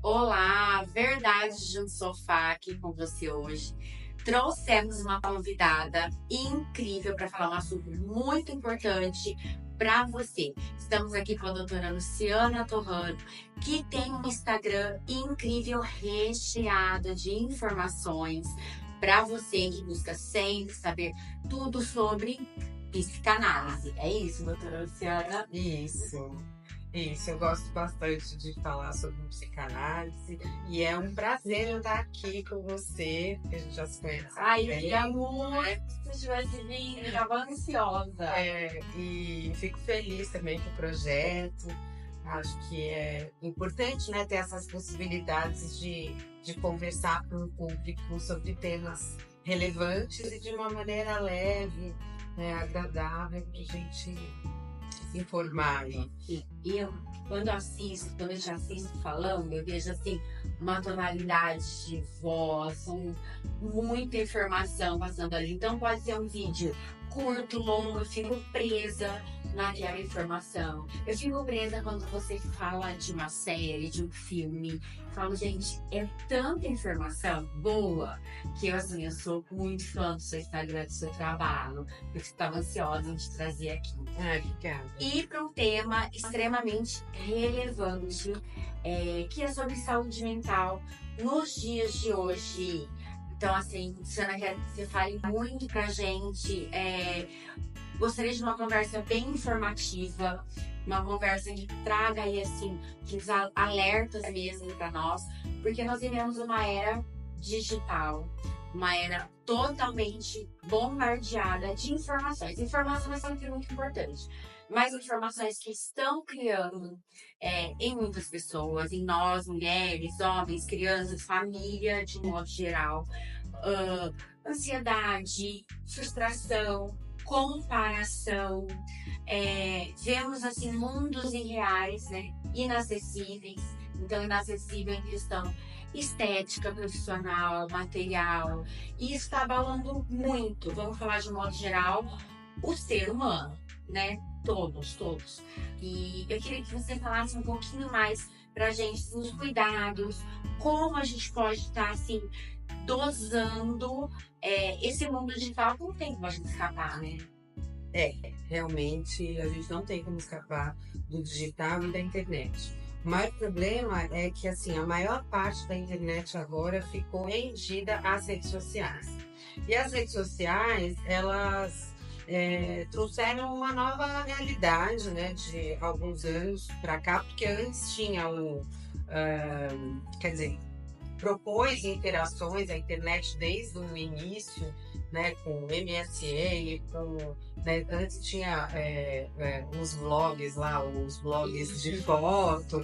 Olá, Verdades de um Sofá aqui com você hoje. Trouxemos uma convidada incrível para falar um assunto muito importante para você. Estamos aqui com a doutora Luciana Torrano, que tem um Instagram incrível, recheado de informações para você que busca sempre saber tudo sobre psicanálise. É isso, doutora Luciana? Isso, eu gosto bastante de falar sobre psicanálise e é um prazer eu estar aqui com você, porque a gente já se conhece Ai, eu bem. queria muito que você tivesse vindo, eu estava ansiosa. E fico feliz também com o projeto. Acho que é importante, né, ter essas possibilidades de conversar com o público sobre temas relevantes e de uma maneira leve, né, agradável, para a gente se informar aí. E eu, quando eu te assisto falando, eu vejo assim, uma tonalidade de voz, muita informação passando ali. Então pode ser um vídeo curto, longo, eu fico presa naquela informação. Eu fico presa quando você fala de uma série, de um filme. Eu falo, gente, é tanta informação boa que eu, assim, eu sou muito fã do seu Instagram, do seu trabalho. Eu estava ansiosa em te trazer aqui. Obrigada. E para um tema extremamente relevante, que é sobre saúde mental nos dias de hoje. Então, assim, Luciana, quero que você fale muito pra gente. Gostaria de uma conversa bem informativa, uma conversa que traga aí, assim, os alertas mesmo para nós, porque nós vivemos uma era digital, uma era totalmente bombardeada de informações. Informação é sempre muito importante, mas informações que estão criando em muitas pessoas, em nós, mulheres, homens, crianças, família, de modo geral, ansiedade, frustração, comparação. Vemos assim mundos irreais, né? Inacessíveis. Então, inacessível em questão estética, profissional, material. E isso está abalando muito, vamos falar de modo geral, o ser humano, né? Todos. E eu queria que você falasse um pouquinho mais pra gente dos cuidados, como a gente pode estar assim dosando esse mundo digital, não tem como a gente escapar, né? Realmente a gente não tem como escapar do digital e da internet. O maior problema é que assim, a maior parte da internet agora ficou rendida às redes sociais. E as redes sociais, elas trouxeram uma nova realidade, né, de alguns anos para cá, porque antes tinha quer dizer, propôs interações, a internet desde o início, né, com MSN, né, antes tinha os blogs lá, os blogs de foto,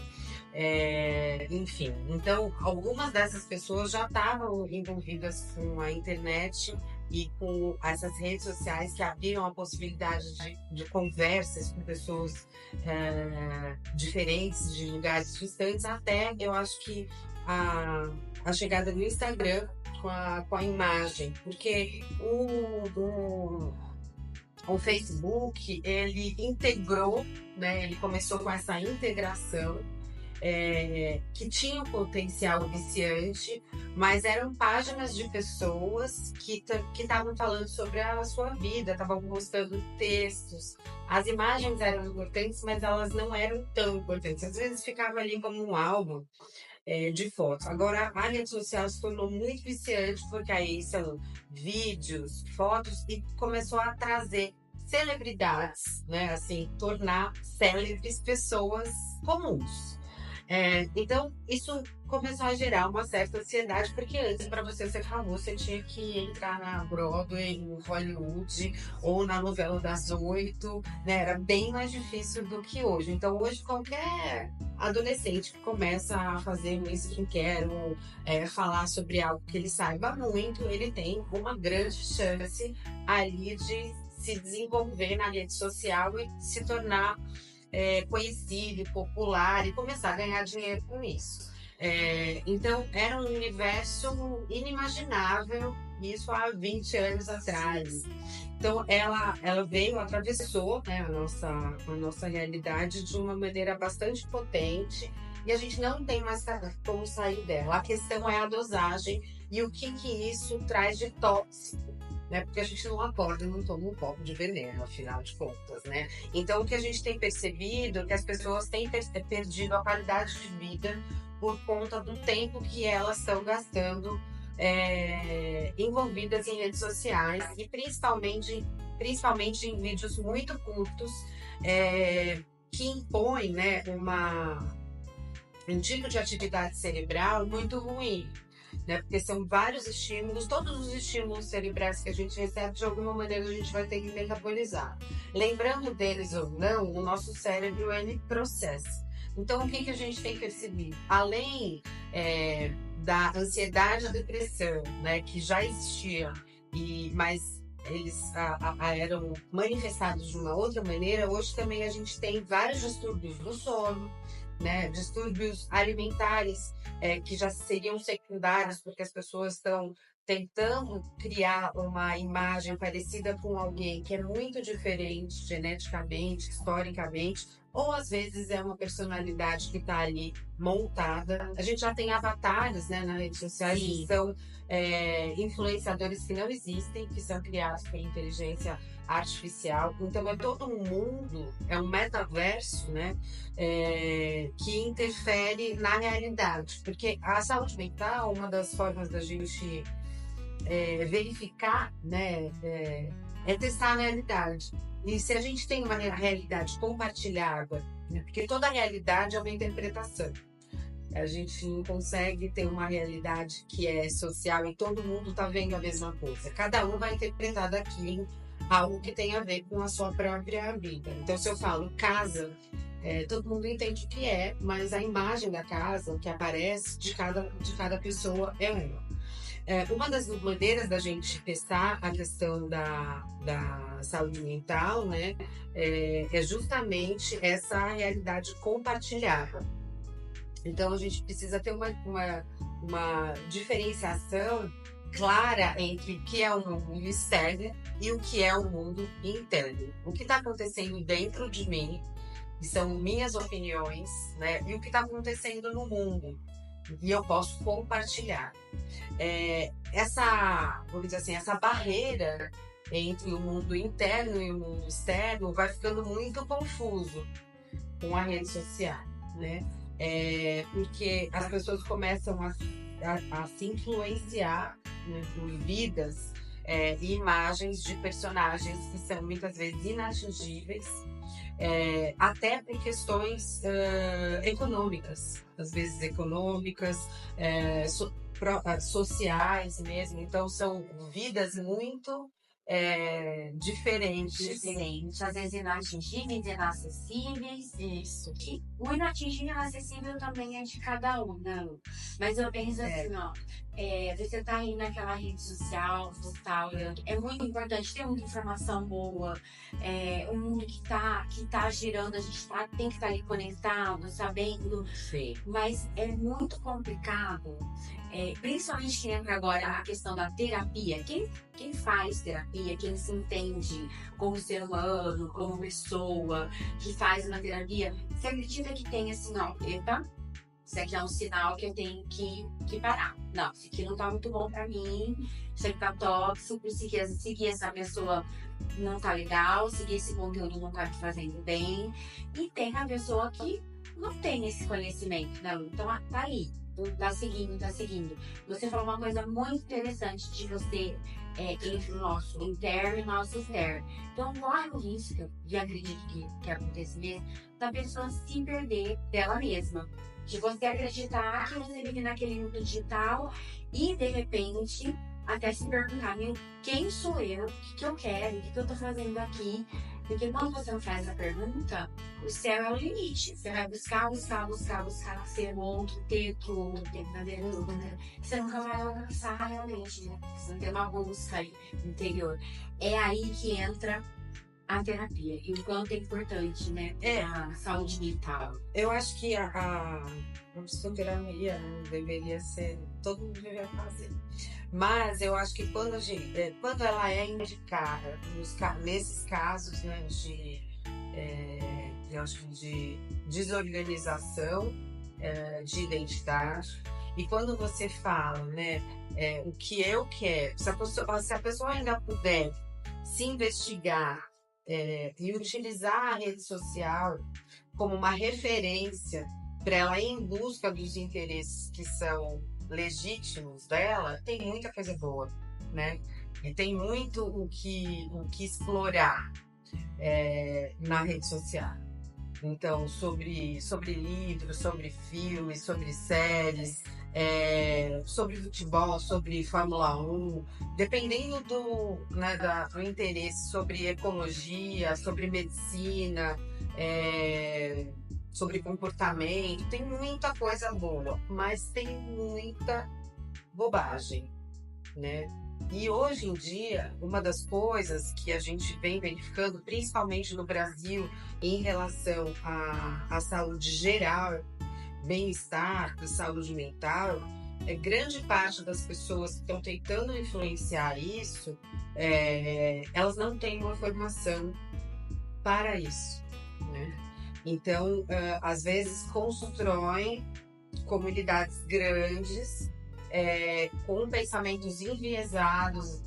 enfim. Então, algumas dessas pessoas já estavam envolvidas com a internet e com essas redes sociais que abriram a possibilidade de conversas com pessoas diferentes, de lugares distantes, até eu acho que a chegada do Instagram com a imagem, porque o Facebook, ele integrou, né, ele começou com essa integração, que tinha um potencial viciante, mas eram páginas de pessoas que estavam falando sobre a sua vida, estavam postando textos. As imagens eram importantes, mas elas não eram tão importantes. Às vezes ficava ali como um álbum de fotos. Agora, a rede social se tornou muito viciante, porque aí são vídeos, fotos, e começou a trazer celebridades, né? Assim, tornar célebres pessoas comuns. Então, isso começou a gerar uma certa ansiedade, porque antes, para você ser famoso, você tinha que entrar na Broadway, no Hollywood, ou na novela das 8, né? Era bem mais difícil do que hoje. Então, hoje, qualquer adolescente que começa a fazer um skincare ou falar sobre algo que ele saiba muito, ele tem uma grande chance ali de se desenvolver na rede social e se tornar conhecido, popular e começar a ganhar dinheiro com isso. Então, era um universo inimaginável, isso há 20 anos atrás. Então, ela veio, atravessou, né, a nossa realidade de uma maneira bastante potente e a gente não tem mais como sair dela. A questão é a dosagem e o que isso traz de tóxico, né? Porque a gente não acorda e não toma um copo de veneno, afinal de contas, né? Então, o que a gente tem percebido é que as pessoas têm perdido a qualidade de vida por conta do tempo que elas estão gastando envolvidas em redes sociais e principalmente em vídeos muito curtos que impõem, né, um tipo de atividade cerebral muito ruim, né? Porque são vários estímulos, todos os estímulos cerebrais que a gente recebe, de alguma maneira a gente vai ter que metabolizar. Lembrando deles ou não, o nosso cérebro, ele processa. Então, o que a gente tem percebido? Além da ansiedade e depressão, né, que já existia, mas eles eram manifestados de uma outra maneira, hoje também a gente tem vários distúrbios do sono, né, distúrbios alimentares, que já seriam secundários, porque as pessoas estão tentando criar uma imagem parecida com alguém que é muito diferente geneticamente, historicamente, ou às vezes é uma personalidade que está ali montada. A gente já tem avatares, né, nas redes sociais, que são influenciadores que não existem, que são criados por inteligência artificial. Então é todo um mundo, é um metaverso, né, que interfere na realidade. Porque a saúde mental, uma das formas da gente verificar, né, é testar a realidade. E se a gente tem uma realidade compartilhada, né, porque toda realidade é uma interpretação. A gente não consegue ter uma realidade que é social e todo mundo está vendo a mesma coisa. Cada um vai interpretar daquilo algo que tem a ver com a sua própria vida. Então, se eu falo casa, todo mundo entende o que é, mas a imagem da casa, o que aparece de cada pessoa é uma. Uma das maneiras da gente testar a questão da saúde mental, né, é justamente essa realidade compartilhada. Então, a gente precisa ter uma diferenciação clara entre o que é o mundo externo e o que é o mundo interno. O que está acontecendo dentro de mim, que são minhas opiniões, né, e o que está acontecendo no mundo. E eu posso compartilhar. Vamos dizer assim, essa barreira entre o mundo interno e o mundo externo vai ficando muito confuso com a rede social, né? Porque as pessoas começam a se influenciar, né, por vidas e imagens de personagens que são muitas vezes inatingíveis, até por questões econômicas, às vezes econômicas, sociais mesmo. Então são vidas muito diferentes. Às vezes inatingíveis, inacessíveis. Isso. E o inatingível e inacessível também é de cada um, não. Mas eu penso assim, ó, você tá aí naquela rede social, tal, é muito importante ter muita informação boa, o mundo que tá girando, a gente tem que estar ali conectado, sabendo. Sim. Mas é muito complicado, principalmente que entra agora a questão da terapia. Quem faz terapia, quem se entende como ser humano, como pessoa, que faz uma terapia, você acredita que tem assim, ó, epa, isso aqui é um sinal que eu tenho que parar. Não, isso aqui não tá muito bom pra mim, isso aqui tá tóxico, seguir essa pessoa não tá legal, seguir esse conteúdo não tá me fazendo bem. E tem a pessoa que não tem esse conhecimento, não. Então, tá aí, tá seguindo. Você falou uma coisa muito interessante de você entre o nosso interno e o nosso externo. Então, corre o risco, de acredito que acontece mesmo, da pessoa se perder dela mesma. De você acreditar que você vive naquele mundo digital e, de repente, até se perguntar, quem sou eu? O que eu quero? O que eu tô fazendo aqui? Porque quando você não faz a pergunta, o céu é o limite. Você vai buscar ser o outro, ter o outro, ter verdadeiro outro, né? Você nunca vai alcançar realmente, né? Você não tem uma busca aí interior. É aí que entra a terapia. E o quanto é importante, né? A saúde mental. Eu acho que a psicoterapia deveria ser... Todo mundo deveria fazer. Mas eu acho que quando ela é indicada nesses casos, né, de desorganização de identidade. E quando você fala, né, o que eu quero, se a pessoa ainda puder se investigar e utilizar a rede social como uma referência para ela ir em busca dos interesses que são legítimos dela, tem muita coisa boa, né? E tem muito o que explorar na rede social. Então, sobre livros, sobre filmes, sobre séries, sobre futebol, sobre Fórmula 1, dependendo do interesse, sobre ecologia, sobre medicina, sobre comportamento, tem muita coisa boa, mas tem muita bobagem, né? E hoje em dia, uma das coisas que a gente vem verificando, principalmente no Brasil, em relação à saúde geral, bem-estar, saúde mental, grande parte das pessoas que estão tentando influenciar isso, elas não têm uma formação para isso, né? Então, às vezes, constroem comunidades grandes, com pensamentos enviesados,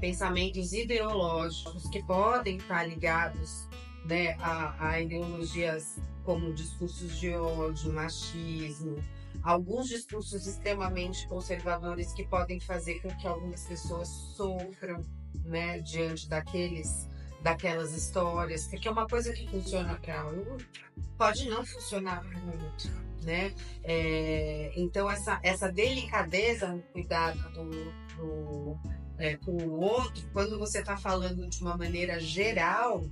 pensamentos ideológicos que podem estar ligados, né, a ideologias como discursos de ódio, machismo, alguns discursos extremamente conservadores que podem fazer com que algumas pessoas sofram, né, diante daquelas histórias, porque é uma coisa que funciona para um, pode não funcionar para o outro, né? Então essa delicadeza no cuidado com o outro, quando você está falando de uma maneira geral,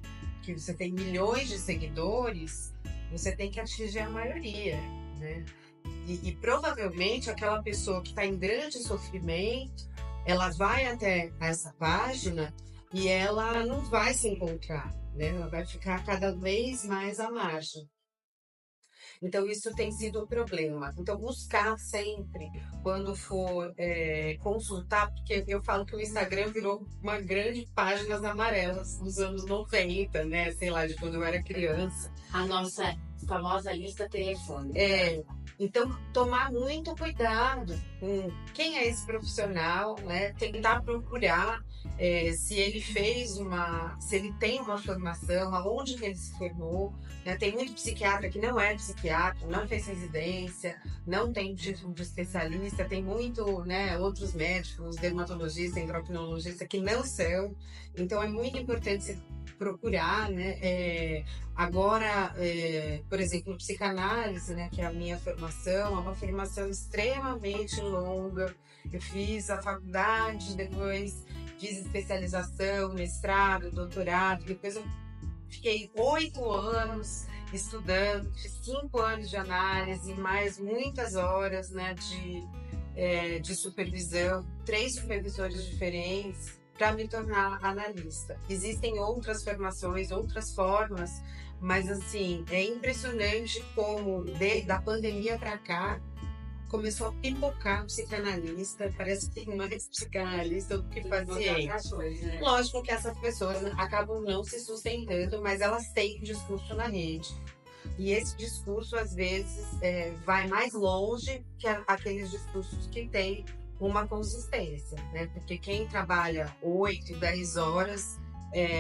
que você tem milhões de seguidores, você tem que atingir a maioria, né? E provavelmente aquela pessoa que está em grande sofrimento, ela vai até essa página e ela não vai se encontrar, né? Ela vai ficar cada vez mais à margem. Então, isso tem sido um problema. Então, buscar sempre, quando for consultar, porque eu falo que o Instagram virou uma grande páginas amarelas nos anos 90, né? Sei lá, de quando eu era criança. A nossa famosa lista telefônica. Então, tomar muito cuidado com quem é esse profissional, né? Tentar procurar se ele se ele tem uma formação, aonde que ele se formou, né? Tem muito psiquiatra que não é psiquiatra, não fez residência, não tem título de especialista, tem muito, né, outros médicos, dermatologistas, endocrinologistas que não são. Então, é muito importante você procurar, né? Agora, por exemplo, psicanálise, né, que é a minha formação, é uma formação extremamente longa. Eu fiz a faculdade, depois fiz especialização, mestrado, doutorado, depois eu fiquei 8 anos estudando, fiz 5 anos de análise, mais muitas horas, né, de supervisão, 3 supervisores diferentes, para me tornar analista. Existem outras formações, outras formas, mas assim, é impressionante como da pandemia para cá começou a pipocar psicanalista, parece que tem mais psicanalista do que paciente. Né? Lógico que essas pessoas acabam não se sustentando, mas elas têm discurso na rede. E esse discurso, às vezes, vai mais longe que aqueles discursos que têm uma consistência, né? Porque quem trabalha 8, 10 horas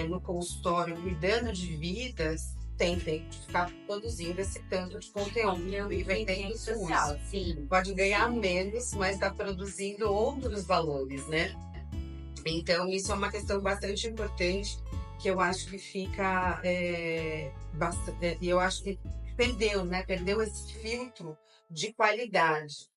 no consultório cuidando de vidas tem tempo de ficar produzindo esse tanto de conteúdo e vendendo social. Sim. Pode ganhar menos, mas está produzindo outros valores, né? Então, isso é uma questão bastante importante que eu acho que fica eu acho que perdeu, né? Perdeu esse filtro de qualidade.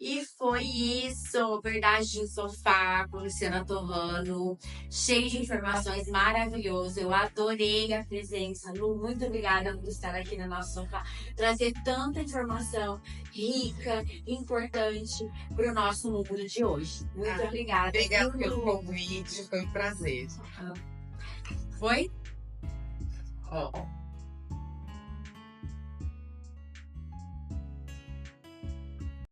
E foi isso, Verdade do Sofá, com Luciana Torrano, cheio de informações, maravilhoso. Eu adorei a presença, Lu, muito obrigada por estar aqui no nosso sofá, trazer tanta informação rica, importante para o nosso mundo de hoje. Muito obrigada. Obrigada pelo convite, foi um prazer. Foi? Ó.